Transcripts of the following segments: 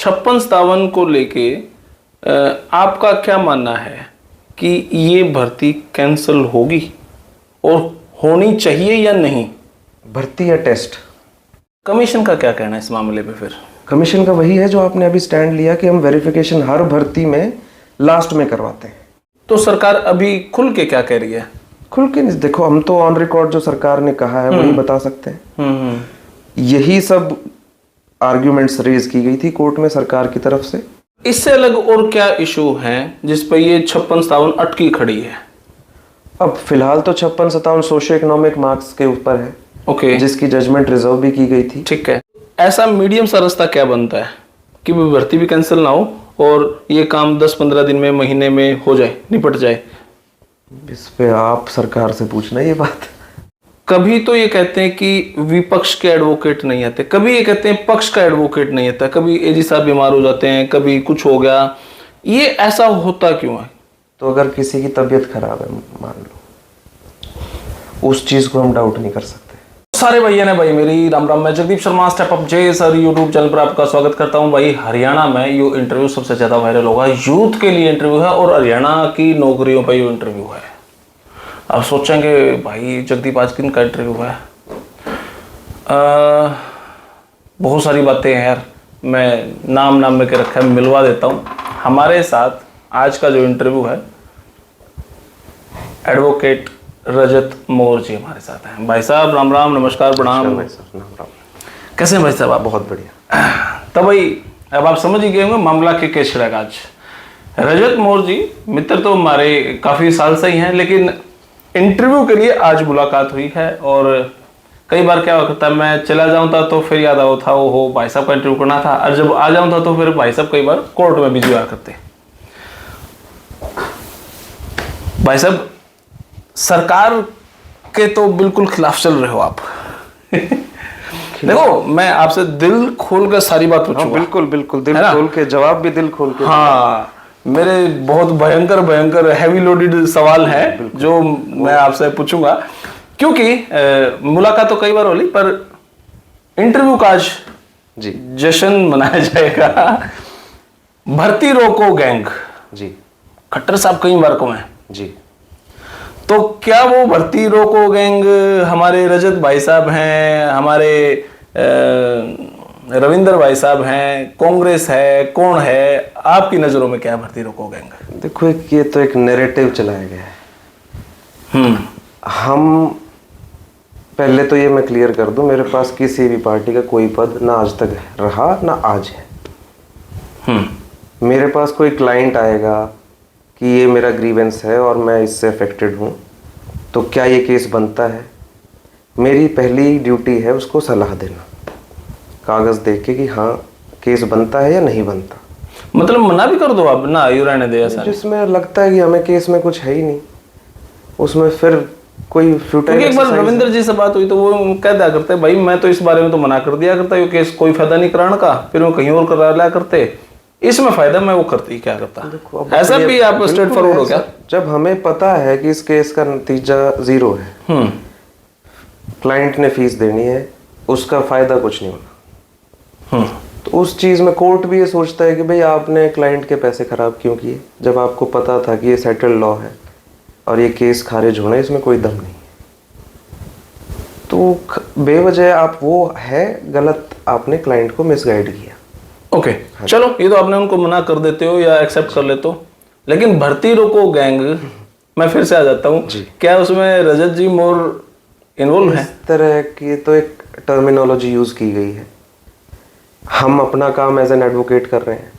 56-57 को लेके आपका क्या मानना है कि ये भर्ती कैंसिल होगी और होनी चाहिए या नहीं? भर्ती या टेस्ट? कमीशन का क्या कहना है इस मामले पे? फिर कमीशन का वही है जो आपने अभी स्टैंड लिया कि हम वेरिफिकेशन हर भर्ती में लास्ट में करवाते हैं। तो सरकार अभी खुल के क्या कह रही है? खुल के नहीं, देखो हम तो ऑन रिकॉर्ड जो सरकार ने कहा है वही बता सकते हैं। यही सब आर्ग्यूमेंट्स रेज की गई थी कोर्ट में सरकार की तरफ से। इससे अलग और क्या इशू हैं जिस पे ये 56-57 अटकी खड़ी है? अब फिलहाल तो 56-57 सोशो इकोनॉमिक मार्क्स के ऊपर है। ओके, जिसकी जजमेंट रिजर्व भी की गई थी। ठीक है। ऐसा मीडियम सा रास्ता क्या बनता है कि वो भर्ती भी कैंसिल ना हो और ये काम 10-15 दिन में, महीने में हो जाए, निपट जाए? इस पे आप सरकार से पूछना ये बात। कभी तो ये कहते हैं कि विपक्ष के एडवोकेट नहीं आते, कभी ये कहते हैं पक्ष का एडवोकेट नहीं आता, कभी एजी साहब बीमार हो जाते हैं, कभी कुछ हो गया। ये ऐसा होता क्यों है? तो अगर किसी की तबीयत खराब है मान लो, उस चीज को हम डाउट नहीं कर सकते। सारे भैया ने भाई मेरी राम राम। मैं जगदीप शर्मा स्टेप अप जे सर यूट्यूब चैनल पर आपका स्वागत करता हूं। भाई हरियाणा में ये इंटरव्यू सबसे ज्यादा वायरल होगा, यूथ के लिए इंटरव्यू है और हरियाणा की नौकरियों पर ये इंटरव्यू है। आप सोचेंगे भाई जगदीप आज किन का इंटरव्यू है? बहुत सारी बातें हैं यार, मैं नाम में के रखा है, मिलवा देता हूँ। हमारे साथ आज का जो इंटरव्यू है एडवोकेट रजत मौर्य जी हमारे साथ हैं। भाई साहब राम राम, नमस्कार, प्रणाम। भाई साहब राम राम। कैसे हैं भाई साहब आप? बहुत बढ़िया। तब भाई अब आप समझ ही गए होंगे मामला के छिड़ेगा आज। रजत मौर्य जी मित्र तो हमारे काफी साल से ही हैं, लेकिन इंटरव्यू के लिए आज मुलाकात हुई है। और कई बार क्या होता है, मैं चला जाऊं था तो फिर याद आओ था वो हो भाई साहब का इंटरव्यू करना था, और जब आ जाऊं था तो फिर भाई साहब कई बार कोर्ट में बिजी हुआ करते। भाई साहब सरकार के तो बिल्कुल खिलाफ चल रहे हो आप। देखो मैं आपसे दिल खोल कर सारी बात पूछूंगा। बिल्कुल बिल्कुल, दिल खोल के जवाब भी दिल खोल के। हाँ, मेरे बहुत भयंकर हैवी लोडेड सवाल है जो मैं आपसे पूछूंगा, क्योंकि मुलाकात तो कई बार हो ली, पर इंटरव्यू का आज जी जश्न मनाया जाएगा। भर्ती रोको गैंग जी, खट्टर साहब कई बार को हैं जी। तो क्या वो भर्ती रोको गैंग हमारे रजत भाई साहब हैं, हमारे रविंदर भाई साहब हैं, कांग्रेस है, कौन है? आपकी नजरों में क्या भर्ती रोको गैंग? देखो ये तो एक नैरेटिव चलाया गया है। हम पहले तो ये मैं क्लियर कर दूं, मेरे पास किसी भी पार्टी का कोई पद ना आज तक रहा ना आज है। मेरे पास कोई क्लाइंट आएगा कि ये मेरा ग्रीवेंस है और मैं इससे अफेक्टेड हूँ, तो क्या ये केस बनता है? मेरी पहली ड्यूटी है उसको सलाह देना, कागज़ देख के कि हाँ केस बनता है या नहीं बनता। मतलब मना भी कर दो आप ना, यू रहने दे ऐसा? जिसमें लगता है कि हमें केस में कुछ है ही नहीं, उसमें फिर कोई फ्यूटाइल। एक बार रविंदर जी से बात हुई तो वो कह दिया करते भाई मैं तो इस बारे में तो मना कर दिया करता, ये केस कोई फायदा नहीं कराने का, फिर वो कहीं और करा लिया करते, इसमें फायदा मैं वो करती क्या करता। देखो ऐसा भी आप स्ट्रेट फॉरवर्ड हो क्या? जब हमें पता है कि इस केस का नतीजा 0 है, क्लाइंट ने फीस देनी है, उसका फायदा कुछ नहीं होना, तो उस चीज में कोर्ट भी ये सोचता है कि भाई आपने क्लाइंट के पैसे खराब क्यों किए, जब आपको पता था कि ये सेटल्ड लॉ है और ये केस खारिज होना है, इसमें कोई दम नहीं है, तो बेवजह आप वो है गलत, आपने क्लाइंट को मिसगाइड किया। ओके चलो ये तो आपने उनको मना कर देते हो या एक्सेप्ट कर लेते हो, लेकिन भर्ती रोको गैंग मैं फिर से आ जाता हूँ, क्या उसमें रजत जी मौर्य इन्वॉल्व है? इस तरह की तो एक टर्मिनोलॉजी यूज की गई है। हम अपना काम एज एन एडवोकेट कर रहे हैं,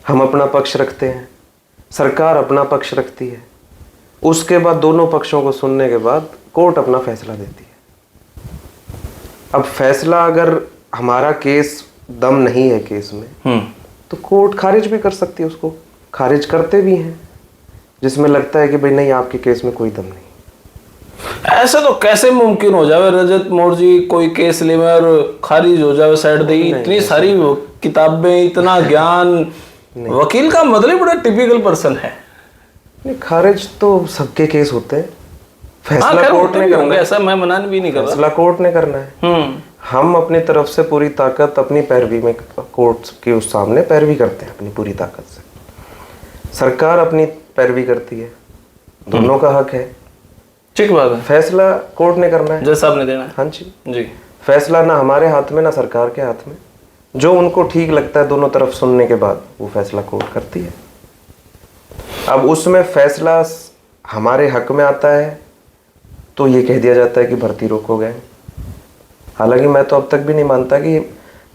हम अपना पक्ष रखते हैं, सरकार अपना पक्ष रखती है, उसके बाद दोनों पक्षों को सुनने के बाद कोर्ट अपना फैसला देती है। अब फैसला अगर हमारा केस दम नहीं है केस में, तो कोर्ट खारिज भी कर सकती है, उसको खारिज करते भी हैं, जिसमें लगता है कि भाई नहीं आपके केस में कोई दम नहीं। ऐसा तो कैसे मुमकिन हो जावे रजत मौर्य जी कोई केस ले में और खारिज हो जावे साइड दे? इतनी सारी किताबें, इतना ज्ञान, वकील का मतलब बड़ा टिपिकल पर्सन है। नहीं, खारिज तो सबके केस होते हैं, फैसला कोर्ट ने करना है। ऐसा मैं मना भी नहीं कर रहा, फैसला कोर्ट ने करना है। हम अपनी तरफ से पूरी ताकत अपनी पैरवी में, कोर्ट के उस सामने पैरवी करते हैं अपनी पूरी ताकत से। सरकार अपनी पैरवी करती है, दोनों का हक है। ठीक बात है, फैसला कोर्ट ने करना है, जैसा आपने देना है। हाँ जी जी, फैसला ना हमारे हाथ में ना सरकार के हाथ में, जो उनको ठीक लगता है दोनों तरफ सुनने के बाद वो फैसला कोर्ट करती है। अब उसमें फैसला हमारे हक में आता है तो ये कह दिया जाता है कि भर्ती रोको गए। हालांकि मैं तो अब तक भी नहीं मानता कि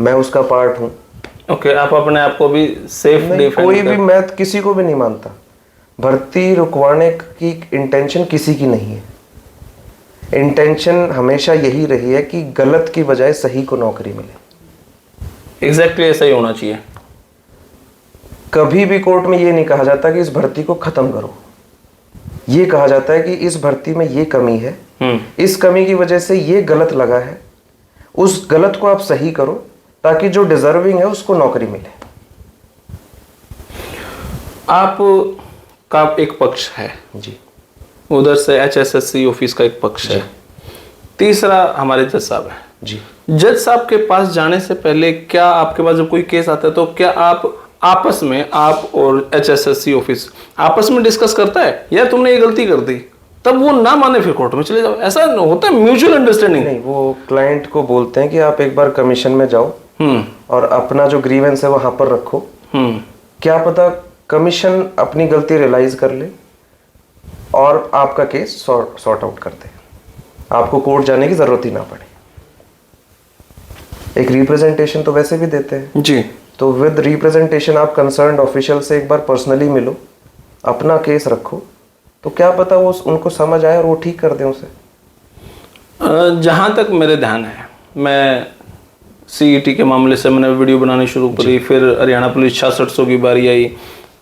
मैं उसका पार्ट हूँ। ओके, आप अपने आप को भी सेफ कोई भी, मैं किसी को भी नहीं मानता। भर्ती रुकवाने की इंटेंशन किसी की नहीं है। इंटेंशन हमेशा यही रही है कि गलत की बजाय सही को नौकरी मिले। एग्जैक्टली ऐसा ही होना चाहिए। कभी भी कोर्ट में ये नहीं कहा जाता कि इस भर्ती को खत्म करो। ये कहा जाता है कि इस भर्ती में ये कमी है, इस कमी की वजह से ये गलत लगा है, उस गलत को आप सही करो ताकि जो डिजर्विंग है उसको नौकरी मिले। आप का एक पक्ष है जी, उधर से HSSC ऑफिस का एक पक्ष है, तीसरा हमारे जज साहब है। जी, जज साहब के पास जाने से पहले क्या आपके पास जब कोई केस आता है तो क्या आप आपस में, आप और HSSC ऑफिस आपस में डिस्कस करता है, या तुमने ये गलती कर दी, तब वो ना माने फिर कोर्ट में चले जाओ? ऐसा होता है म्यूचुअल अंडरस्टैंडिंग? नहीं, वो क्लाइंट को बोलते हैं कि आप एक बार कमीशन में जाओ और अपना जो ग्रीवेंस है वहां पर रखो। क्या पता कमीशन अपनी गलती रियलाइज कर ले और आपका केस सॉर्ट आउट कर दे, आपको कोर्ट जाने की जरूरत ही ना पड़े। एक रिप्रेजेंटेशन तो वैसे भी देते हैं जी, तो विद रिप्रेजेंटेशन आप कंसर्न्ड ऑफिशियल से एक बार पर्सनली मिलो, अपना केस रखो, तो क्या पता वो उनको समझ आए और वो ठीक कर दें उसे। जहाँ तक मेरे ध्यान है, मैं CET के मामले से मैंने वीडियो बनानी शुरू करी, फिर हरियाणा पुलिस 6600 की बारी आई,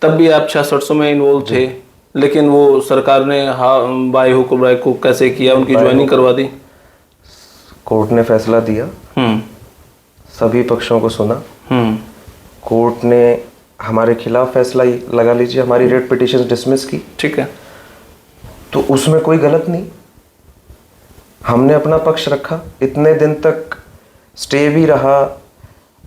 तब भी आप 6600 में इन्वॉल्व थे, लेकिन वो सरकार ने बाय हुक बाय कुक कैसे किया, उनकी ज्वाइनिंग करवा दी। कोर्ट ने फैसला दिया, सभी पक्षों को सुना, कोर्ट ने हमारे खिलाफ फैसला लगा लीजिए, हमारी रेट पिटीशन डिसमिस की। ठीक है, तो उसमें कोई गलत नहीं, हमने अपना पक्ष रखा। इतने दिन तक स्टे भी रहा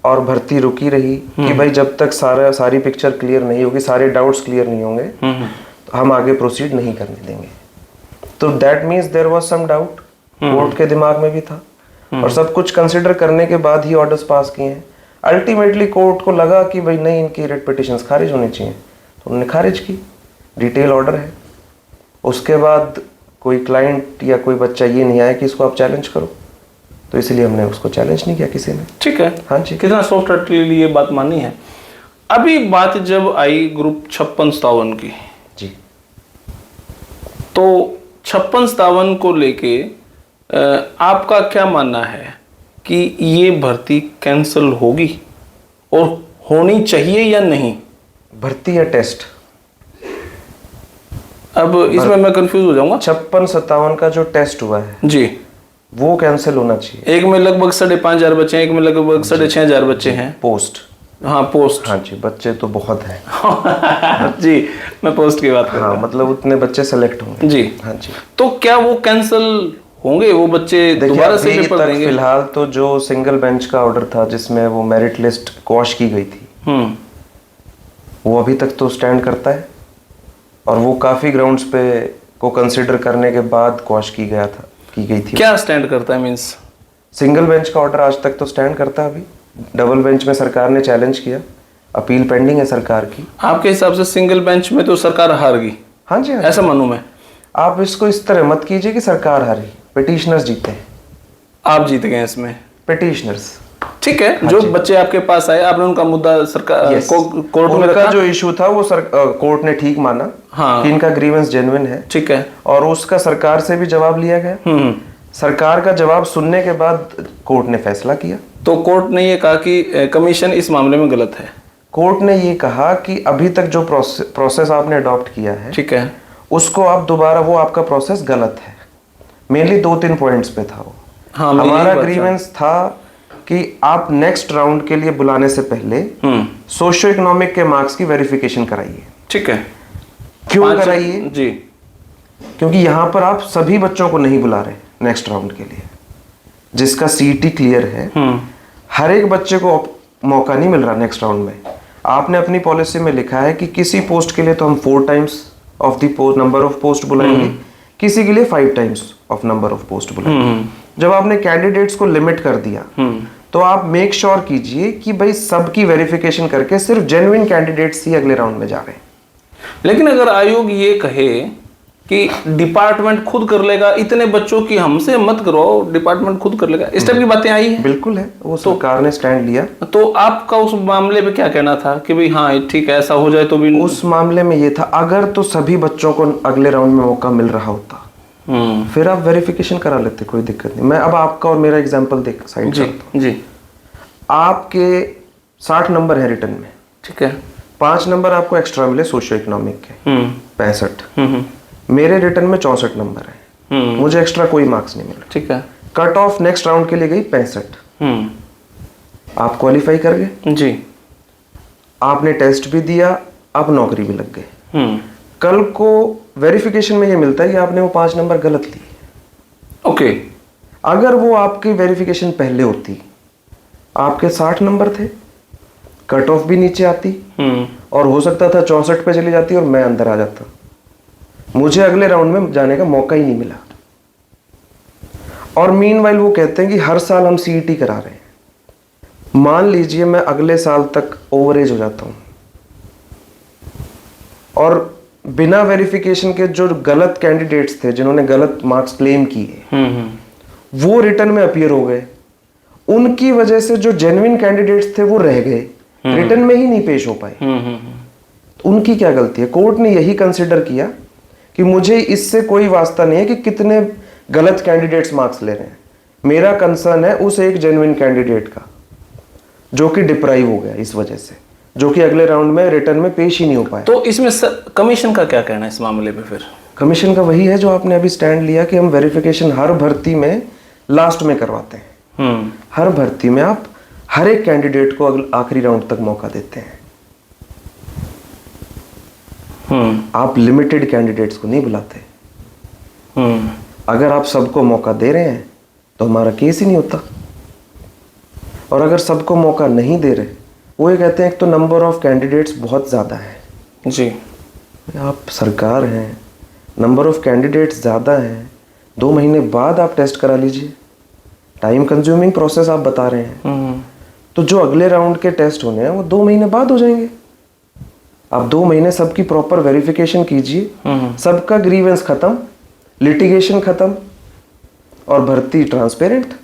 और भर्ती रुकी रही कि भाई जब तक सारी पिक्चर क्लियर नहीं होगी, सारे डाउट्स क्लियर नहीं होंगे तो हम आगे प्रोसीड नहीं करने देंगे। तो that means there was some doubt, court के दिमाग में भी था, और सब कुछ कंसिडर करने के बाद ही ऑर्डर्स पास किए हैं। अल्टीमेटली कोर्ट को लगा कि भाई नहीं, इनकी रेट पिटीशंस खारिज होनी चाहिए, तो उन्होंने खारिज की, डिटेल ऑर्डर है। उसके बाद कोई क्लाइंट या कोई बच्चा ये नहीं आया कि इसको आप चैलेंज करो, तो इसलिए हमने उसको चैलेंज नहीं किया किसी ने। ठीक है, हाँ जी, कितना सॉफ्ट हार्टली ये बात मानी है। अभी बात जब आई ग्रुप 5657 की, जी, तो 5657 को लेके आपका क्या मानना है कि ये भर्ती कैंसिल होगी और होनी चाहिए या नहीं? भर्ती या टेस्ट? अब इसमें मैं कंफ्यूज हो जाऊंगा। 56-57 का जो टेस्ट हुआ है जी, वो कैंसिल होना चाहिए। एक में लगभग 5,500 बच्चे हैं, एक में लगभग 6,500 बच्चे हैं। पोस्ट? हाँ, पोस्ट। हाँ जी, बच्चे तो बहुत हैं। जी, मैं पोस्ट की बात कर रहा हाँ, हूँ। मतलब उतने बच्चे सेलेक्ट होंगे। जी, हाँ जी। तो क्या वो कैंसिल होंगे? वो बच्चे दोबारा से अभी पेपर तक देंगे? फिलहाल तो जो सिंगल बेंच का ऑर्डर था जिसमें वो मेरिट लिस्ट क्वॉश की गई थी, वो अभी तक तो स्टैंड करता है, और वो काफी ग्राउंड्स पे को कंसिडर करने के बाद क्वॉश की गई थी। क्या स्टैंड करता है? मींस सिंगल बेंच का ऑर्डर आज तक तो स्टैंड करता है। अभी डबल बेंच में सरकार ने चैलेंज किया, अपील पेंडिंग है सरकार की। आपके हिसाब से सिंगल बेंच में तो सरकार हार गई? हाँ जी, ऐसा मानूं मैं? आप इसको इस तरह मत कीजिए कि सरकार हारी, पिटिशनर्स जीते हैं। आप जीत गए इसमें? पिटिशनर्स, ठीक है। जो बच्चे आपके पास आए, आपने उनका मुद्दा सरकार कोर्ट में रखा? जो इशू था वो कोर्ट ने ठीक माना, हाँ, कि इनका ग्रीवेंस जेन्युइन है। ठीक है, और उसका सरकार से भी जवाब लिया गया। सरकार का जवाब सुनने के बाद कोर्ट ने फैसला किया। तो कोर्ट ने ये कहा कि कमीशन इस मामले में गलत है। कोर्ट ने ये कहा कि अभी तक जो प्रोसेस आपने अडॉप्ट किया है, ठीक है, उसको आप दोबारा, वो आपका प्रोसेस गलत है। मेनली 2-3 पॉइंट्स पे था वो। हाँ, हमारा ग्रीवेंस था कि आप नेक्स्ट राउंड के लिए बुलाने से पहले सोशियो इकोनॉमिक के मार्क्स की वेरिफिकेशन कराइए। ठीक है। क्यों कराइए? जी, क्योंकि यहाँ पर आप सभी बच्चों को नहीं बुला रहे नेक्स्ट राउंड के लिए। जिसका सीईटी क्लियर है, हर एक बच्चे को मौका नहीं मिल रहा नेक्स्ट राउंड में। आपने अपनी पॉलिसी में लिखा है कि किसी पोस्ट के लिए तो हम 4 times of the post number of post बुलाएंगे, किसी के लिए 5 times of number of post बुलाएंगे। जब आपने कैंडिडेट्स को लिमिट कर दिया तो आप मेक श्योर कीजिए कि भाई सबकी वेरिफिकेशन करके सिर्फ जेन्युइन कैंडिडेट्स ही अगले राउंड में जा रहे हैं। लेकिन अगर आयोग ये कहे कि डिपार्टमेंट खुद कर लेगा, इतने बच्चों की हमसे मत करवाओ, डिपार्टमेंट खुद कर लेगा, इस टाइप की बातें आई हैं? बिल्कुल है, वो सरकार ने स्टैंड लिया। तो आपका उस मामले पे क्या कहना था कि भाई हाँ ठीक है, ऐसा हो जाए तो भी? उस मामले में ये था, अगर तो सभी बच्चों को अगले राउंड में मौका मिल रहा होता फिर आप वेरिफिकेशन करा लेते, कोई दिक्कत नहीं। मैं अब आपका और मेरा एग्जांपल देख साइड करता हूं। जी, आपके 60 नंबर है रिटर्न में, ठीक है, 5 नंबर आपको एक्स्ट्रा मिले सोशियो इकोनॉमिक के, 65। मेरे रिटर्न में 64 नंबर है, मुझे एक्स्ट्रा कोई मार्क्स नहीं मिला, ठीक है। कट ऑफ नेक्स्ट राउंड के लिए गई 65। आप क्वालिफाई कर गए जी, आपने टेस्ट भी दिया, आप नौकरी भी लग गए। कल को वेरिफिकेशन में ये मिलता है कि आपने वो 5 नंबर गलत लिए। ओके। अगर वो आपकी वेरिफिकेशन पहले होती, आपके 60 नंबर थे, कट ऑफ भी नीचे आती और हो सकता था 64 पे चली जाती और मैं अंदर आ जाता, मुझे अगले राउंड में जाने का मौका ही नहीं मिला। और मीनवाइल वो कहते हैं कि हर साल हम सीईटी करा रहे हैं। मान लीजिए मैं अगले साल तक ओवरेज हो जाता हूं और बिना वेरिफिकेशन के जो गलत कैंडिडेट्स थे, जिन्होंने गलत मार्क्स क्लेम किए, वो रिटर्न में अपीयर हो गए, उनकी वजह से जो जेन्युइन कैंडिडेट्स थे वो रह गए, रिटर्न में ही नहीं पेश हो पाए। तो उनकी क्या गलती है? कोर्ट ने यही कंसिडर किया कि मुझे इससे कोई वास्ता नहीं है कि कितने गलत कैंडिडेट्स मार्क्स ले रहे हैं, मेरा कंसर्न है उस एक जेन्युइन कैंडिडेट का जो कि डिप्राइव हो गया इस वजह से, जो कि अगले राउंड में रिटर्न में पेश ही नहीं हो पाए। तो इसमें कमीशन का क्या कहना है इस मामले पे? फिर कमीशन का वही है जो आपने अभी स्टैंड लिया कि हम वेरिफिकेशन हर भर्ती में लास्ट में करवाते हैं। हर भर्ती में आप हर एक कैंडिडेट को आखिरी राउंड तक मौका देते हैं। आप लिमिटेड कैंडिडेट्स को नहीं बुलाते। अगर आप सबको मौका दे रहे हैं तो हमारा केस ही नहीं होता, और अगर सबको मौका नहीं दे रहे, वो ये कहते हैं एक तो नंबर ऑफ कैंडिडेट्स बहुत ज़्यादा है। जी, आप सरकार हैं, नंबर ऑफ कैंडिडेट्स ज़्यादा हैं, 2 महीने बाद आप टेस्ट करा लीजिए। टाइम कंज्यूमिंग प्रोसेस आप बता रहे हैं, तो जो अगले राउंड के टेस्ट होने हैं वो 2 महीने बाद हो जाएंगे। आप 2 महीने सबकी प्रॉपर वेरिफिकेशन कीजिए, सबका ग्रीवेंस खत्म, लिटिगेशन खत्म और भर्ती ट्रांसपेरेंट,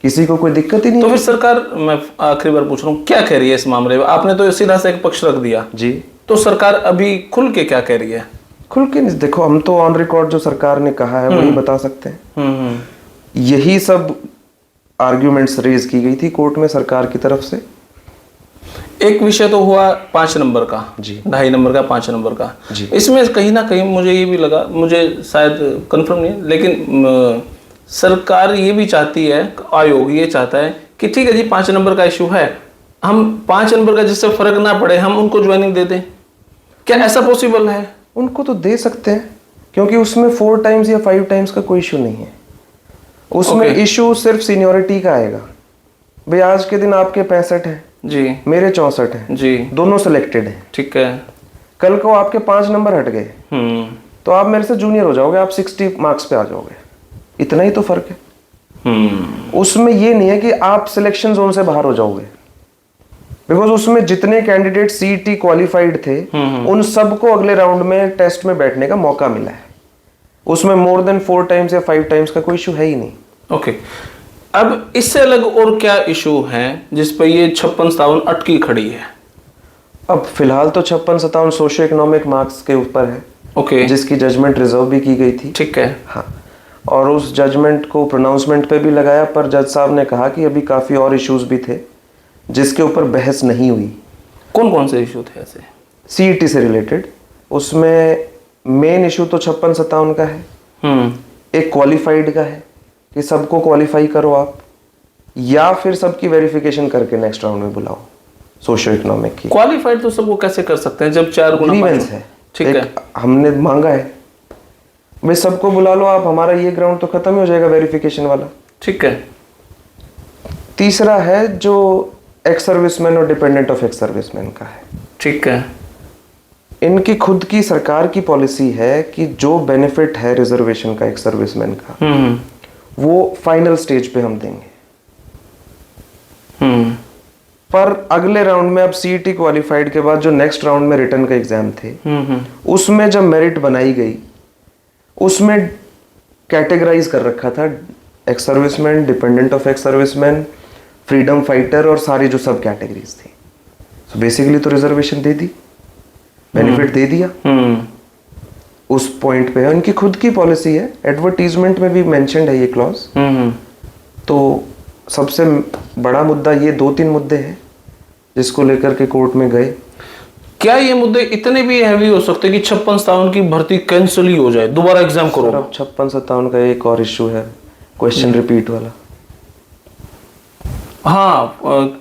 किसी को कोई दिक्कत ही नहीं। तो फिर सरकार, मैं आखिरी बार पूछ रहा हूँ, क्या कह रही है इस मामले में? आपने तो सीधा से एक पक्ष रख दिया जी, तो सरकार अभी खुल के क्या कह रही है? खुल के नहीं, देखो हम तो ऑन रिकॉर्ड जो सरकार ने कहा है वही बता सकते हैं। यही सब आर्ग्यूमेंट्स रेज की गई थी कोर्ट में सरकार की तरफ से। एक विषय तो हुआ 5 नंबर का जी, 2.5 नंबर का, 5 नंबर का जी। इसमें कहीं ना कहीं मुझे ये भी लगा, मुझे शायद कंफर्म नहीं है, लेकिन सरकार ये भी चाहती है, आयोग ये चाहता है कि ठीक है जी 5 नंबर का इशू है, हम 5 नंबर का जिससे फर्क ना पड़े हम उनको ज्वाइनिंग दे दें। क्या ऐसा पॉसिबल है? उनको तो दे सकते हैं, क्योंकि उसमें 4 टाइम्स या 5 टाइम्स का कोई इशू नहीं है। उसमें इशू सिर्फ सीनियोरिटी का आएगा। भाई आज के दिन आपके 65 हैं जी, मेरे 64 हैं जी, दोनों सिलेक्टेड हैं, ठीक है। कल को आपके 5 नंबर हट गए तो आप मेरे से जूनियर हो जाओगे, आप 60 मार्क्स पे आ जाओगे, इतना ही तो फर्क है। उसमें ये नहीं है कि आप सिलेक्शन जोन से बाहर हो जाओगे, बिकॉज उसमें जितने कैंडिडेट सीईटी क्वालिफाइड थे उन सबको अगले राउंड में टेस्ट में बैठने का मौका मिला है। उसमें मोर देन 4 टाइम्स या 5 टाइम्स का कोई इशू है ही नहीं। ओके, अब इससे अलग और क्या इशू है जिस पर ये 56-57 अटकी खड़ी है? अब फिलहाल तो 56-57 सोशियो इकोनॉमिक मार्क्स के ऊपर है, ओके, जिसकी जजमेंट रिजर्व भी की गई थी, ठीक है। हाँ, और उस जजमेंट को प्रोनाउंसमेंट पे भी लगाया, पर जज साहब ने कहा कि अभी काफ़ी और इश्यूज भी थे जिसके ऊपर बहस नहीं हुई। कौन कौन से इशू थे ऐसे सीईटी से रिलेटेड? उसमें मेन इशू तो 56-57 का है, एक क्वालिफाइड का है कि सबको क्वालिफाई करो आप, या फिर सबकी वेरिफिकेशन करके नेक्स्ट राउंड में बुलाओ सोशियो इकोनॉमिक की। क्वालिफाइड तो सबको कैसे कर सकते हैं जब 4 गुना ग्रीवेंस है, ठीक है, हमने मांगा है, भाई सबको बुला लो आप, हमारा ये ग्राउंड तो खत्म ही हो जाएगा वेरिफिकेशन वाला, ठीक है। तीसरा है जो एक्स सर्विसमैन और डिपेंडेंट ऑफ एक्स सर्विसमैन का है। ठीक है। इनकी खुद की सरकार की पॉलिसी है कि जो बेनिफिट है रिजर्वेशन का एक्स सर्विसमैन का वो फाइनल स्टेज पे हम देंगे। पर अगले राउंड में अब सीईटी क्वालिफाइड के बाद जो नेक्स्ट राउंड में रिटर्न का एग्जाम थे उसमें जब मेरिट बनाई गई उसमें कैटेगराइज कर रखा था ex serviceman, dependent of ex serviceman, freedom fighter और सारी जो सब कैटेगरीज थी। तो बेसिकली तो रिजर्वेशन दे दी, बेनिफिट दे दिया। उस पॉइंट पे है, उनकी खुद की पॉलिसी है, एडवर्टीजमेंट में भी मेंशन्ड है ये क्लॉज। तो सबसे बड़ा मुद्दा ये 2-3 मुद्दे हैं जिसको लेकर के कोर्ट में गए। क्या ये मुद्दे इतने भी हैवी हो सकते हैं कि 56-57 की भर्ती कैंसिल ही हो जाए, दोबारा एग्जाम करो? अब 56-57 का एक और इशू है, क्वेश्चन रिपीट वाला। हाँ,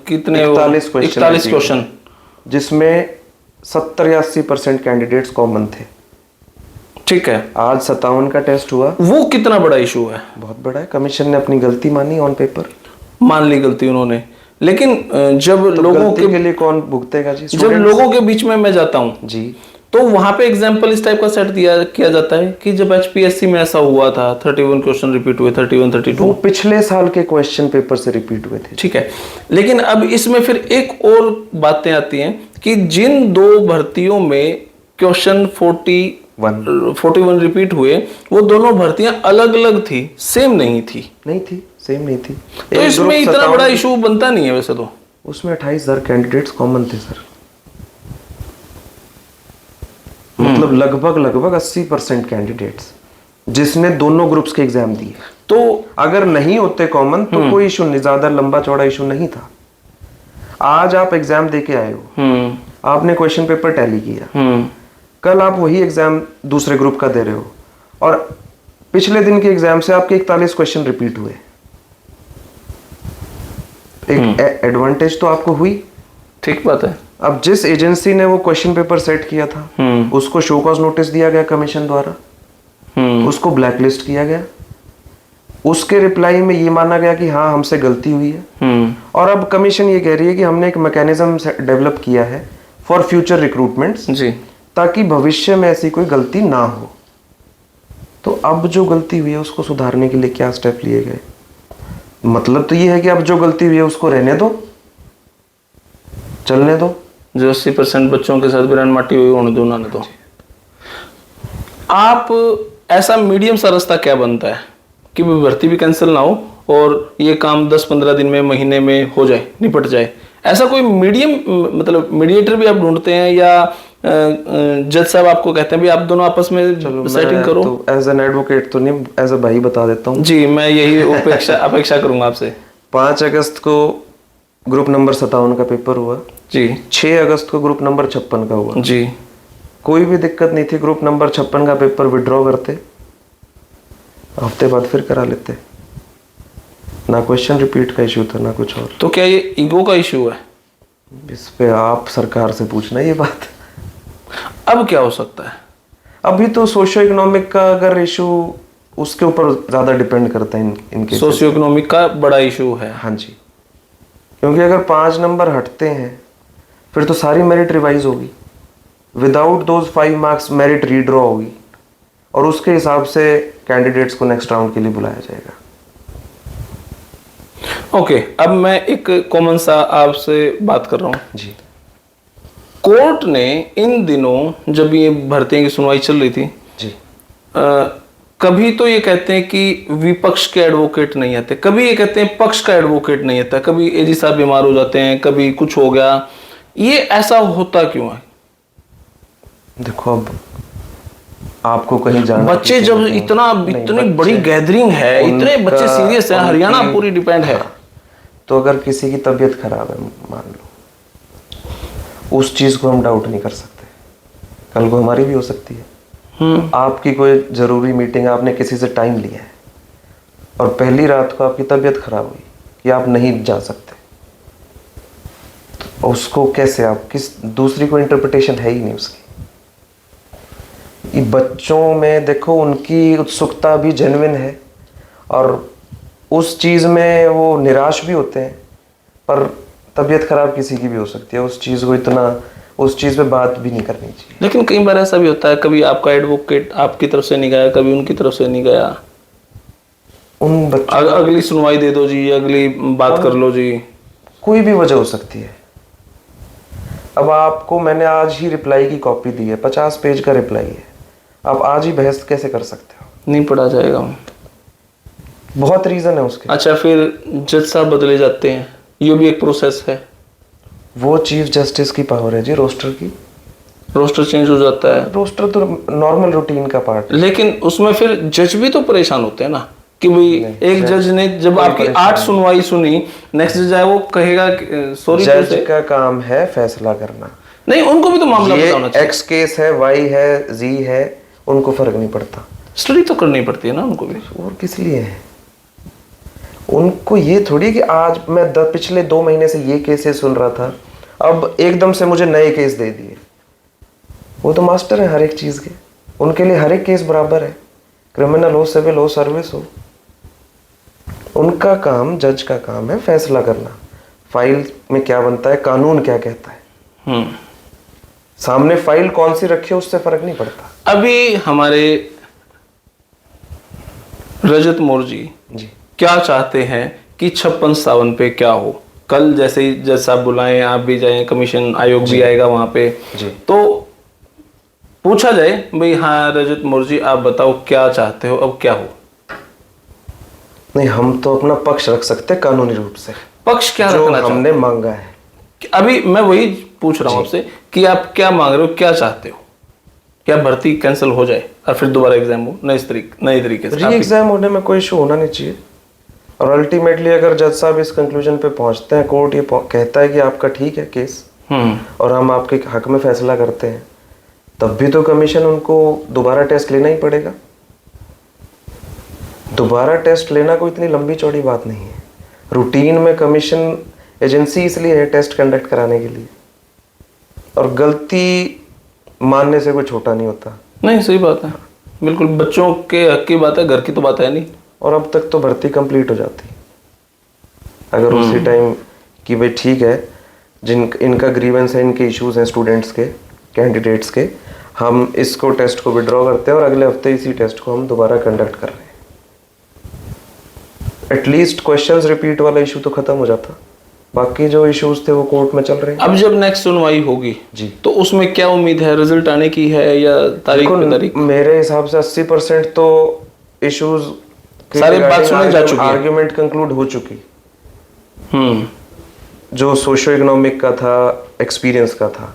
कितने? 41 क्वेश्चन जिसमें 70 या 80% कैंडिडेट्स कॉमन थे। ठीक है। आज 57 का टेस्ट हुआ। वो कितना बड़ा इशू है? बहुत बड़ा है। कमीशन ने अपनी गलती मानी, ऑन पेपर मान ली गलती उन्होंने, लेकिन जब तो लोगों के लिए कौन भुगतेगा जी? जब लोगों के बीच में मैं जाता हूँ जी, तो वहां पे एग्जाम्पल इस टाइप का सेट किया जाता है कि जब एचपीएससी में ऐसा हुआ था 31 क्वेश्चन रिपीट हुए, 31, 32 वो पिछले साल के क्वेश्चन पेपर से रिपीट हुए थे। ठीक है, लेकिन अब इसमें फिर एक और बातें आती हैं कि जिन 2 भर्तियों में क्वेश्चन 41 रिपीट हुए वो दोनों भर्तियां अलग अलग थी, सेम नहीं थी। सेम नहीं थी। तो इसमें इतना बड़ा इशू बनता नहीं है वैसे तो। उसमें 28,000 कैंडिडेट्स कॉमन थे सर, मतलब लगभग 80% कैंडिडेट्स जिसने दोनों ग्रुप्स के एग्जाम दिए। तो अगर नहीं होते कॉमन तो कोई इशू नहीं, ज्यादा लंबा चौड़ा इशू नहीं था। आज आप एग्जाम दे के आए हो, आपने क्वेश्चन पेपर टैली किया, कल आप वही एग्जाम दूसरे ग्रुप का दे रहे हो और पिछले दिन के एग्जाम से आपके 41 क्वेश्चन रिपीट हुए। एक एडवांटेज तो आपको हुई। ठीक बात है। अब जिस एजेंसी ने वो क्वेश्चन पेपर सेट किया था उसको शो कॉज नोटिस दिया गया कमीशन द्वारा, उसको ब्लैकलिस्ट किया गया, उसके रिप्लाई में ये माना गया कि हाँ हमसे गलती हुई है। और अब कमीशन ये कह रही है कि हमने एक मैकेनिज्म डेवलप किया है फॉर फ्यूचर रिक्रूटमेंट्स जी, ताकि भविष्य में ऐसी कोई गलती ना हो। तो अब जो गलती हुई है उसको सुधारने के लिए क्या स्टेप लिए गए? मतलब तो ये है कि अब जो गलती हुई है उसको रहने दो, चलने दो। जो 80% बच्चों के साथ बिरान माटी हुई होने दो, ना दो। आप ऐसा मीडियम सा रास्ता क्या बनता है कि भर्ती भी कैंसिल ना हो और ये काम 10-15 दिन में, महीने में हो जाए, निपट जाए? ऐसा कोई मीडियम, मतलब मीडिएटर भी आप ढूंढते हैं या जज साहब आपको कहते हैं भी आप दोनों आपस में सेटिंग करो? तो एज एन एडवोकेट तो नहीं, एज अ भाई बता देता हूँ जी। मैं यही अपेक्षा करूंगा आपसे। 5 अगस्त को ग्रुप नंबर 57 का पेपर हुआ जी। 6 अगस्त को ग्रुप नंबर 56 का हुआ जी। कोई भी दिक्कत नहीं थी। ग्रुप नंबर 56 का पेपर विड्रॉ करते, हफ्ते बाद फिर करा लेते, ना क्वेश्चन रिपीट का इशू था ना कुछ और। तो क्या ये ईगो का इशू है? इस पे आप सरकार से पूछना ये बात। अब क्या हो सकता है? अभी तो सोशियो इकोनॉमिक का अगर इशू, उसके ऊपर ज्यादा डिपेंड करता है इनके। सोशियो इकोनॉमिक का बड़ा इशू है। हाँ जी, क्योंकि अगर 5 नंबर हटते हैं फिर तो सारी मेरिट रिवाइज होगी, without those 5 marks merit redraw होगी और उसके हिसाब से कैंडिडेट्स को नेक्स्ट राउंड के लिए बुलाया जाएगा। ओके, अब मैं एक कॉमन सा आपसे बात कर रहा हूँ जी। कोर्ट ने इन दिनों जब ये भर्तियों की सुनवाई चल रही थी जी, कभी तो ये कहते हैं कि विपक्ष के एडवोकेट नहीं आते, कभी ये कहते हैं पक्ष का एडवोकेट नहीं आता, कभी एजी साहब बीमार हो जाते हैं, कभी कुछ हो गया। ये ऐसा होता क्यों है? देखो अब आपको कहीं जाना, बच्चे जब इतनी बड़ी गैदरिंग है, इतने बच्चे सीरियस है, हरियाणा पूरी डिपेंड है। तो अगर किसी की तबीयत खराब है मान लो, उस चीज को हम डाउट नहीं कर सकते, कल को हमारी भी हो सकती है। आपकी कोई जरूरी मीटिंग, आपने किसी से टाइम लिया है और पहली रात को आपकी तबीयत खराब हुई कि आप नहीं जा सकते, तो उसको कैसे आप किस दूसरी कोई इंटरप्रिटेशन है ही नहीं उसकी। ये बच्चों में देखो उनकी उत्सुकता भी जेन्युइन है और उस चीज में वो निराश भी होते हैं पर तबीयत खराब किसी की भी हो सकती है, उस चीज़ को इतना उस चीज़ पे बात भी नहीं करनी चाहिए। लेकिन कई बार ऐसा भी होता है, कभी आपका एडवोकेट आपकी तरफ से नहीं गया, कभी उनकी तरफ से नहीं गया, उन बच्चों अगली सुनवाई दे दो जी, अगली बात कर लो जी। कोई भी वजह हो सकती है। अब आपको मैंने आज ही रिप्लाई की कॉपी दी है, 50 पेज का रिप्लाई है, आप आज ही बहस कैसे कर सकते हो? नहीं पढ़ा जाएगा। बहुत रीज़न है उसके। अच्छा, फिर जज साहब बदले जाते हैं, ये भी एक प्रोसेस है। वो चीफ जस्टिस की पावर है जी, रोस्टर की। रोस्टर चेंज हो जाता है, रोस्टर तो नॉर्मल रूटीन का पार्ट है। लेकिन उसमें फिर जज भी तो परेशान होते हैं ना, कि भाई एक जज ने जब आपकी 8 सुनवाई सुनी, नेक्स्ट जज आए वो कहेगा सॉरी, जज का काम है फैसला करना। नहीं, उनको भी तो मामला ये बताना चाहिए। एक्स केस है, वाई है, जी है, उनको फर्क नहीं पड़ता। स्टडी तो करनी पड़ती है ना उनको भी। और किस लिए है उनको? ये थोड़ी कि आज मैं पिछले 2 महीने से ये केसेस सुन रहा था, अब एकदम से मुझे नए केस दे दिए। वो तो मास्टर है हर एक चीज़ के, उनके लिए हर एक केस बराबर है, क्रिमिनल हो, सिविल हो, सर्विस हो। उनका काम, जज का काम है फैसला करना, फाइल में क्या बनता है, कानून क्या कहता है। सामने फाइल कौन सी रखी है उससे फर्क नहीं पड़ता। अभी हमारे रजत मौर्य जी क्या चाहते हैं कि 56-57 पे क्या हो? कल जैसे ही जज साहब बुलाएं, आप भी जाएं, कमीशन आयोग भी आएगा वहां पे, तो पूछा जाए भाई हाँ रजत मौर्य जी आप बताओ क्या चाहते हो, अब क्या हो? नहीं, हम तो अपना पक्ष रख सकते हैं कानूनी रूप से। पक्ष क्या जो रखना हमने मांगा है। अभी मैं वही पूछ रहा हूँ आपसे कि आप क्या मांग रहे हो, क्या चाहते हो? क्या भर्ती कैंसिल हो जाए और फिर दोबारा एग्जाम हो नए तरीके से? री एग्जाम होने में कोई इशू होना नहीं चाहिए। और अल्टीमेटली अगर जज साहब इस कंक्लूजन पे पहुंचते हैं, कोर्ट ये कहता है कि आपका ठीक है केस और हम आपके हक में फैसला करते हैं, तब भी तो कमीशन उनको दोबारा टेस्ट लेना ही पड़ेगा। दोबारा टेस्ट लेना कोई इतनी लंबी चौड़ी बात नहीं है। रूटीन में कमीशन एजेंसी इसलिए है टेस्ट कंडक्ट कराने के लिए, और गलती मानने से कोई छोटा नहीं होता। नहीं, सही बात है, बिल्कुल बच्चों के हक की बात है, घर की तो बात है नहीं। और अब तक तो भर्ती कंप्लीट हो जाती अगर उसी टाइम कि भाई ठीक है, इनका ग्रीवेंस है, इनके इश्यूज हैं स्टूडेंट्स के, कैंडिडेट्स के, हम इसको टेस्ट को विड्रॉ करते हैं और अगले हफ्ते इसी टेस्ट को हम दोबारा कंडक्ट कर रहे हैं। एटलीस्ट क्वेश्चंस रिपीट वाला इशू तो खत्म हो जाता, बाकी जो इश्यूज थे वो कोर्ट में चल रहे हैं। अब जब नेक्स्ट सुनवाई होगी जी, तो उसमें क्या उम्मीद है, रिजल्ट आने की है या तारीख पे तारीख? मेरे हिसाब से 80% तो इश्यूज सारी बात सुनी जा चुकी है, आर्ग्यूमेंट कंक्लूड हो चुकी। जो सोशो इकोनॉमिक का था, एक्सपीरियंस का था।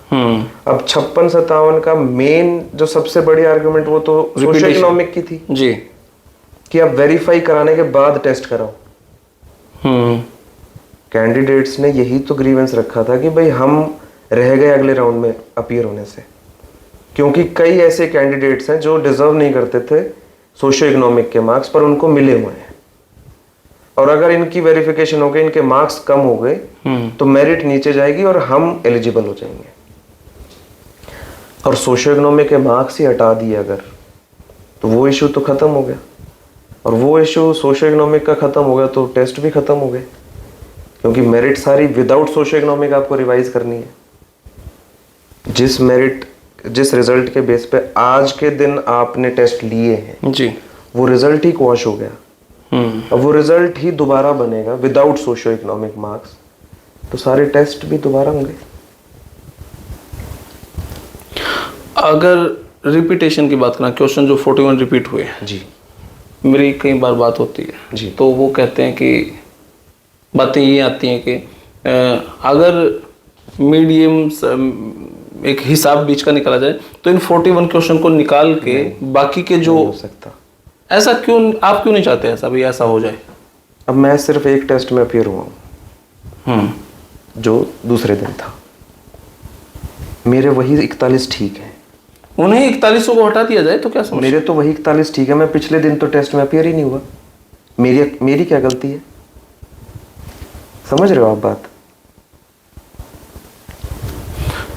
अब 56-57 का मेन जो सबसे बड़ी आर्ग्यूमेंट वो तो सोशो इकोनॉमिक की थी जी, कि आप वेरीफाई कराने के बाद टेस्ट कराओ। कैंडिडेट्स ने यही तो ग्रीवेंस रखा था कि भाई हम रह गए अगले राउंड में अपीयर होने से, क्योंकि कई ऐसे कैंडिडेट्स हैं जो डिजर्व नहीं करते थे सोशो इकोनॉमिक के मार्क्स, पर उनको मिले हुए हैं। और अगर इनकी वेरिफिकेशन हो गई, इनके मार्क्स कम हो गए, तो मेरिट नीचे जाएगी और हम एलिजिबल हो जाएंगे। और सोशो इकोनॉमिक के मार्क्स ही हटा दिए अगर, तो वो इशू तो खत्म हो गया। और वो इशू सोशो इकोनॉमिक का खत्म हो गया तो टेस्ट भी खत्म हो गए, क्योंकि मेरिट सारी विदाउट सोशो इकोनॉमिक आपको रिवाइज करनी है। जिस रिजल्ट के बेस पे आज के दिन आपने टेस्ट लिए हैं जी, वो रिजल्ट ही क्वॉश हो गया। अब वो रिजल्ट ही दोबारा बनेगा विदाउट सोशो इकोनॉमिक मार्क्स, तो सारे टेस्ट भी दोबारा होंगे। अगर रिपीटेशन की बात करें, क्वेश्चन जो 41 रिपीट हुए जी, मेरी कई बार बात होती है जी, तो वो कहते हैं कि बातें ये आती हैं कि अगर मीडियम एक हिसाब बीच का निकाला जाए तो इन 41 क्वेश्चन को निकाल के बाकी के जो हो सकता। ऐसा क्यों, आप क्यों नहीं चाहते ऐसा भी ऐसा हो जाए? अब मैं सिर्फ एक टेस्ट में अपीयर हुआ हूँ जो दूसरे दिन था, मेरे वही 41 ठीक है। उन्हें 41 को हटा दिया जाए तो क्या समझ? मेरे तो वही 41 ठीक है, मैं पिछले दिन तो टेस्ट में अपीयर ही नहीं हुआ। मेरी क्या गलती है? समझ रहे हो आप बात?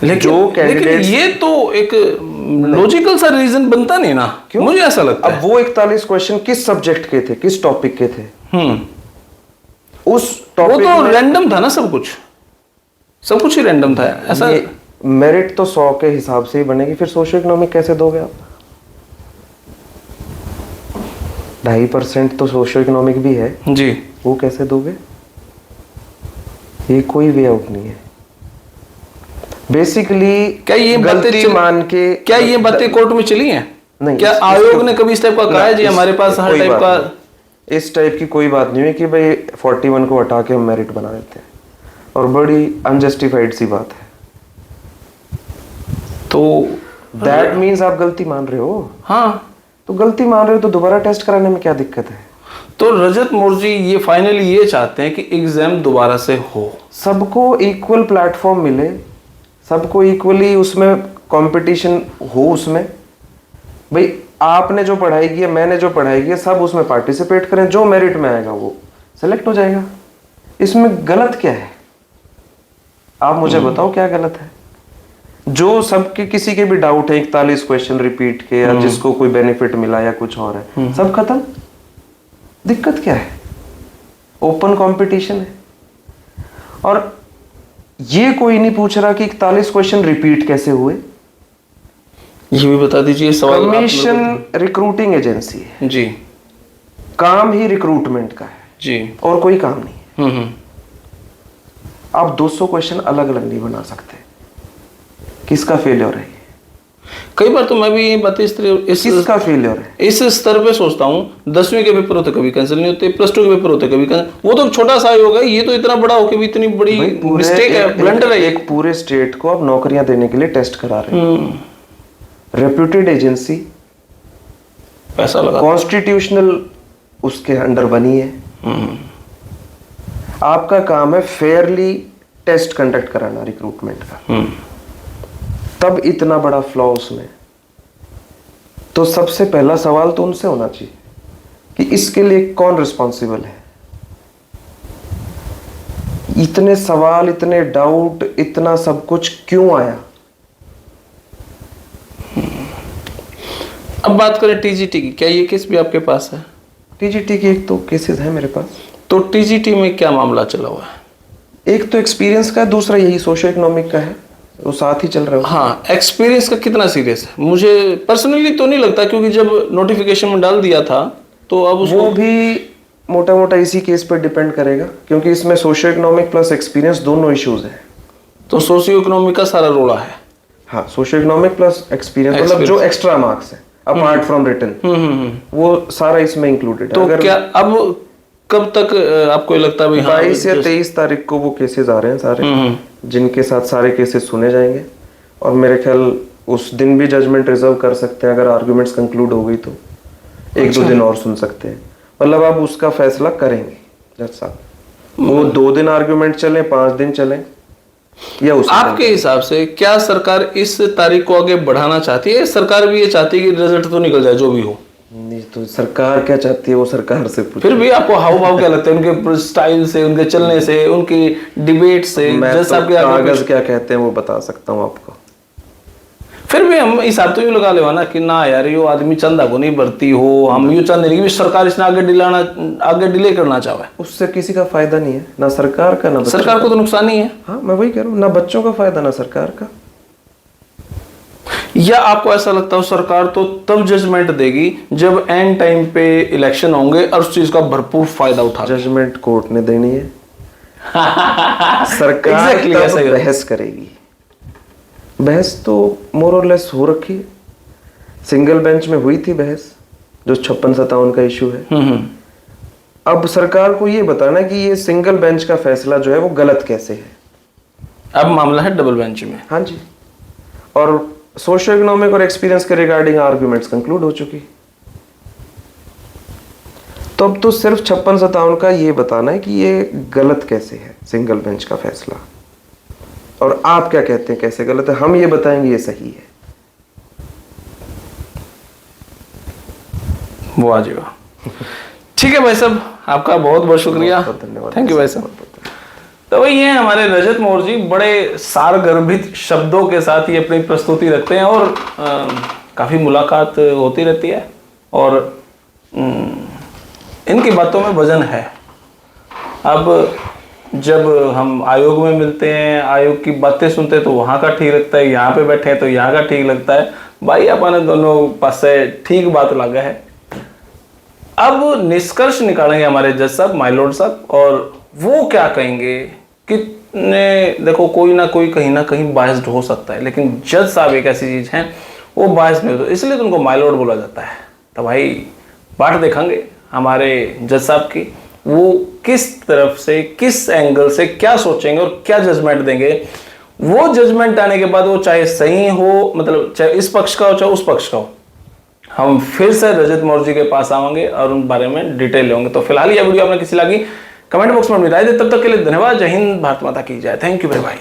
लेकिन ये तो एक लॉजिकल सा रीजन बनता नहीं ना, क्यों? मुझे ऐसा लगता है। अब वो 41 क्वेश्चन किस सब्जेक्ट के थे, किस टॉपिक के थे? उस वो टॉपिक तो रैंडम था ना, सब कुछ ही रैंडम था ऐसा। मेरिट तो 100 के हिसाब से ही बनेगी, फिर सोशियो इकोनॉमिक कैसे दोगे आप? 2.5% तो सोशियो इकोनॉमिक भी है जी। वो कैसे दोगे? ये कोई वे आउट नहीं है। बेसिकली क्या ये गलती मान के, क्या ये बातें कोर्ट में चली हैं? नहीं, क्या आयोग ने कभी इस टाइप का कहा है जी हमारे पास हर टाइप का? इस टाइप की कोई बात नहीं है कि भाई 41 को हटा के हम मेरिट बना देते हैं, और बड़ी अनजस्टिफाइड सी बात है। तो दैट मीन्स आप गलती मान रहे हो। हाँ, तो गलती मान रहे हो तो दोबारा टेस्ट कराने में क्या दिक्कत है? तो रजत मोर्जी ये फाइनली ये चाहते हैं कि एग्जाम दोबारा से हो, सबको इक्वल प्लेटफॉर्म मिले, सबको इक्वली उसमें कंपटीशन हो। उसमें भाई आपने जो पढ़ाई की है, मैंने जो पढ़ाई की है, सब उसमें पार्टिसिपेट करें, जो मेरिट में आएगा वो सेलेक्ट हो जाएगा। इसमें गलत क्या है? आप मुझे बताओ क्या गलत है? जो सबके किसी के भी डाउट है 41 क्वेश्चन रिपीट के, या जिसको कोई बेनिफिट मिला या कुछ और है, सब खत्म। दिक्कत क्या है? ओपन कंपटीशन है। और ये कोई नहीं पूछ रहा कि 41 क्वेश्चन रिपीट कैसे हुए। ये भी बता दीजिए सवाल। कमीशन रिक्रूटिंग एजेंसी है जी, काम ही रिक्रूटमेंट का है जी, और कोई काम नहीं है। हम्म। आप 200 क्वेश्चन अलग अलग नहीं बना सकते। किसका फेलियर है? कई बार तो मैं भी ये बातें किसका फेलियर है? इस स्तर पे सोचता हूँ। 10वीं के पेपर होते कभी कैंसिल नहीं होते, +2 के पेपर होते कभी कैंसिल, वो तो छोटा सा ही होगा, ये तो इतना बड़ा होके भी इतनी बड़ी मिस्टेक है, ब्लंडर है। एक पूरे स्टेट को आप नौकरियां देने के लिए टेस्ट करा रहे हैं। रेप्यूटेड एजेंसी, पैसा लगा, कॉन्स्टिट्यूशनल उसके अंडर बनी है। आपका काम है फेयरली टेस्ट कंडक्ट कराना रिक्रूटमेंट का। तब इतना बड़ा फ्लॉ उसमें, तो सबसे पहला सवाल तो उनसे होना चाहिए कि इसके लिए कौन रिस्पॉन्सिबल है। इतने सवाल, इतने डाउट, इतना सब कुछ क्यों आया? अब बात करें टीजीटी की, क्या ये केस भी आपके पास है? टीजीटी के एक तो केसेस है मेरे पास। तो टीजीटी में क्या मामला चला हुआ है? एक तो एक्सपीरियंस का है, दूसरा यही सोशियो इकोनॉमिक का है, वो साथ ही चल रहा है। हाँ, एक्सपीरियंस का कितना सीरियस है? मुझे पर्सनली तो नहीं लगता, क्योंकि जब नोटिफिकेशन में डाल दिया था तो अब उसको वो भी मोटा मोटा इसी केस पर डिपेंड करेगा, क्योंकि इसमें सोशियो इकोनॉमिक प्लस एक्सपीरियंस दोनों इश्यूज हैं। तो सोशियो इकोनॉमिक का सारा रोड़ा है। हाँ, सोशियो इकोनॉमिक प्लस एक्सपीरियंस, मतलब जो एक्स्ट्रा मार्क्स है अपार्ट फ्रॉम रिटन, वो सारा इसमें इंक्लूडेड है। तो अगर क्या अब कब तक आपको लगता है? 22 या 23 तारीख को वो केसेस आ रहे हैं सारे, जिनके साथ सारे केसेस सुने जाएंगे, और मेरे ख्याल उस दिन भी जजमेंट रिजर्व कर सकते हैं। अगर आर्गुमेंट्स कंक्लूड हो गई तो 1-2 दिन और सुन सकते हैं। मतलब आप उसका फैसला करेंगे जज साहब। वो 2 दिन आर्गुमेंट चले, 5 दिन चले, या उस आपके हिसाब से क्या सरकार इस तारीख को आगे बढ़ाना चाहती है? सरकार भी ये चाहती है कि रिजल्ट तो निकल जाए जो भी हो। नहीं, तो सरकार क्या चाहती है वो सरकार से पूछो। फिर भी आपको हाव भाव क्या लगता है उनके स्टाइल से, उनके चलने से, उनकी डिबेट से? मैं जज साहब के आगे कागज क्या कहते हैं वो बता सकता हूँ आपको। फिर भी हम हिसाब तो यूँ लगा ले ना कि ना यार यो आदमी चंदा को नहीं भरती हो, हम यूँ चाहते नहीं कि सरकार इसने आगे डिले करना चाहे। उससे किसी का फायदा नहीं है, ना सरकार का ना सरकार को तो नुकसान ही है। हाँ, मैं वही कह रहा हूँ, ना बच्चों का फायदा ना सरकार का। या आपको ऐसा लगता है सरकार तो तब जजमेंट देगी जब एंड टाइम पे इलेक्शन होंगे और उस चीज का भरपूर फायदा उठा? जजमेंट कोर्ट ने देनी है, सरकार तब बहस करेगी। बहस तो मोर और लेस हो रखी है, सिंगल बेंच में हुई थी बहस, जो 56-57 का इशू है। अब सरकार को ये बताना कि ये सिंगल बेंच का फैसला जो है वो गलत कैसे है। अब मामला है डबल बेंच में। हाँ जी, और सोशियो इकोनॉमिक और एक्सपीरियंस के रिगार्डिंग आर्ग्यूमेंट्स कंक्लूड हो चुकी। तो अब तो सिर्फ 56-57 का ये बताना है कि ये गलत कैसे है सिंगल बेंच का फैसला, और आप क्या कहते हैं कैसे गलत है, हम ये बताएंगे ये सही है। वो आ जाएगा। ठीक है भाई साहब, आपका बहुत बहुत शुक्रिया, धन्यवाद। थैंक यू भाई साहब। तो वही है हमारे रजत मौर्य जी, बड़े सारगर्भित शब्दों के साथ ही अपनी प्रस्तुति रखते हैं, और काफ़ी मुलाकात होती रहती है, और इनकी बातों में वजन है। अब जब हम आयोग में मिलते हैं, आयोग की बातें सुनते हैं तो वहाँ का ठीक लगता है, यहाँ पे बैठे हैं तो यहाँ का ठीक लगता है। भाई अपन दोनों पास से ठीक बात लगा है। अब निष्कर्ष निकालेंगे हमारे जज साहब, माय लॉर्ड साहब, और वो क्या कहेंगे। कितने देखो, कोई ना कोई कहीं ना कहीं बायस्ड हो सकता है, लेकिन जज साहब एक ऐसी चीज है वो बायस्ड नहीं होते, इसलिए तो उनको माय लॉर्ड बोला जाता है। तो भाई बाट देखेंगे हमारे जज साहब की, वो किस तरफ से, किस एंगल से क्या सोचेंगे और क्या जजमेंट देंगे। वो जजमेंट आने के बाद वो चाहे सही हो, मतलब चाहे इस पक्ष का हो चाहे उस पक्ष का हो, हम फिर से रजत मौर्य जी के पास आएंगे और उन बारे में डिटेल लेंगे। तो फिलहाल यह वीडियो आपने किसी लगी कमेंट बॉक्स में अपनी राय दे। तब तक के लिए धन्यवाद। जय हिंद, भारत माता की जय। Thank you very much.